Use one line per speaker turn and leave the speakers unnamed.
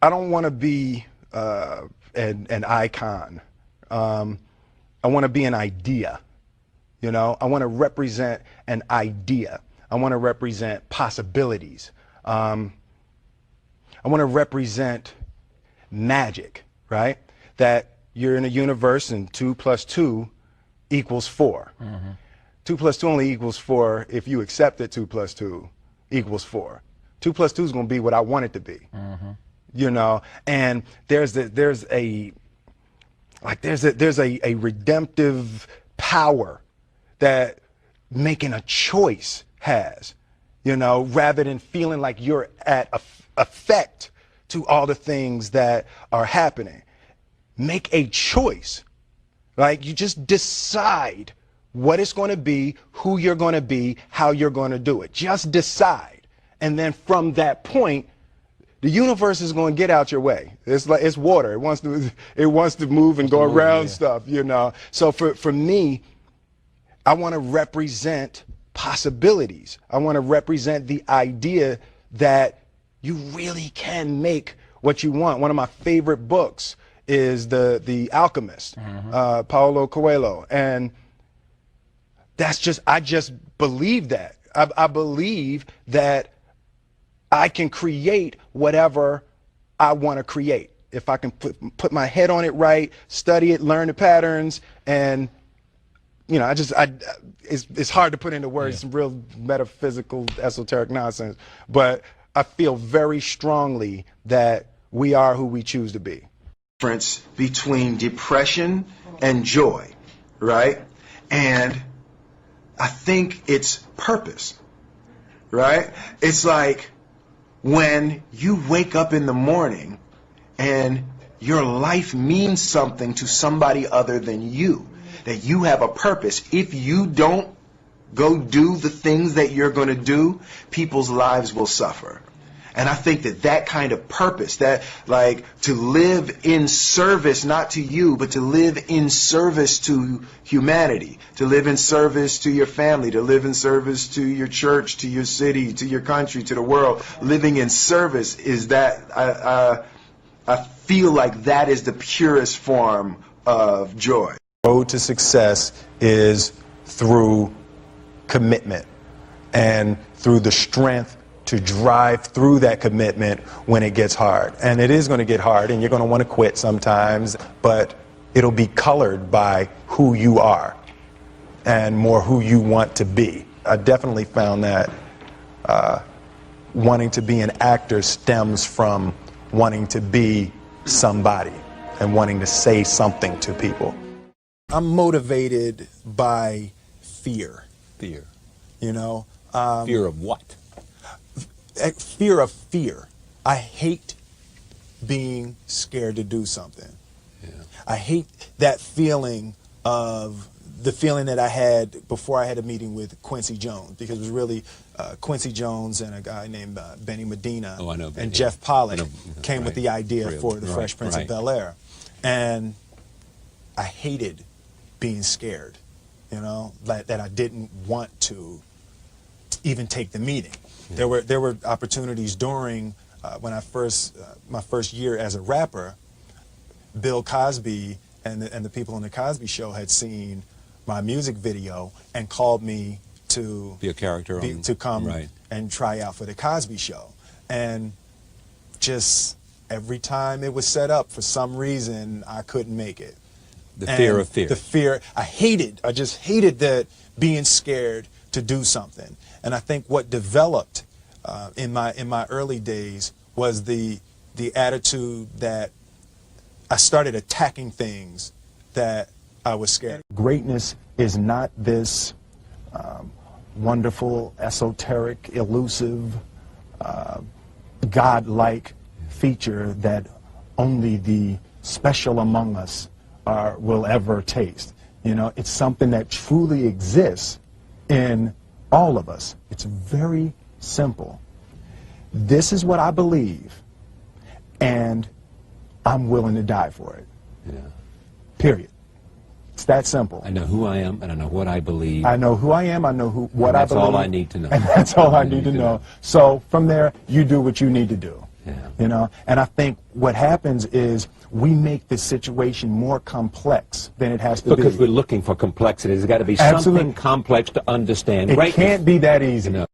I don't want to be an icon. I want to be an idea. You know, I want to represent an idea. I want to represent possibilities. I want to represent magic, right? That you're in a universe and 2 + 2 = 4. 2 + 2 only equals 4 if you accept that 2 + 2 = 4. 2 + 2 is going to be what I want it to be. You know, and there's a redemptive power that making a choice has, you know, rather than feeling like you're at effect to all the things that are happening. Make a choice. Like, you just decide what it's going to be, who you're going to be, how you're going to do it. Just decide. And then from that point, the universe is going to get out your way. It's like, it's water. It wants to move and go around stuff, you know. So for me, I want to represent possibilities. I want to represent the idea that you really can make what you want. One of my favorite books is The Alchemist, Paulo Coelho. And I just believe that. I believe that I can create whatever I want to create. If I can put my head on it right, study it, learn the patterns, and you know, it's hard to put into words, some real metaphysical, esoteric nonsense, but I feel very strongly that we are who we choose to be.
Difference between depression and joy, right? And I think it's purpose, right? It's like when you wake up in the morning and your life means something to somebody other than you, that you have a purpose. If you don't go do the things that you're going to do, people's lives will suffer. And I think that kind of purpose, that like to live in service, not to you, but to live in service to humanity, to live in service to your family, to live in service to your church, to your city, to your country, to the world. Living in service is that, I feel like that is the purest form of joy.
The road to success is through commitment and through the strength to drive through that commitment when it gets hard. And it is going to get hard, and you're going to want to quit sometimes, but it'll be colored by who you are and more who you want to be. I definitely found that wanting to be an actor stems from wanting to be somebody and wanting to say something to people. I'm motivated by fear.
Fear.
You know?
Fear of what?
Fear of fear. I hate being scared to do something.
Yeah.
I hate that feeling of the feeling that I had before I had a meeting with Quincy Jones, because it was really Quincy Jones and a guy named Benny Medina and Jeff Pollack came with the idea for the Fresh Prince of Bel-Air. And I hated being scared, you know, that I didn't want to even take the meeting. There were opportunities during when my first year as a rapper. Bill Cosby and the people on the Cosby Show had seen my music video and called me to
be a character
to come and try out for the Cosby Show. And just every time it was set up, for some reason I couldn't make it.
The fear of fear.
The fear. I just hated that, being scared to do something. And I think what developed in my early days was the attitude that I started attacking things that I was scared. Greatness is not this wonderful, esoteric, elusive, God-like feature that only the special among us will ever taste. You know, it's something that truly exists in all of us. It's very simple. This is what I believe, and I'm willing to die for it.
Yeah.
Period. It's that simple.
I know who I am, and I know what I believe.
I know who I am, I know what I believe.
That's all I need to know.
And that's all I need to know. So from there, you do what you need to do. You know, and I think what happens is we make the situation more complex than it has to be.
Because we're looking for complexity. There's got to be
Absolutely.
something complex to understand.
It can't be that easy.
You know.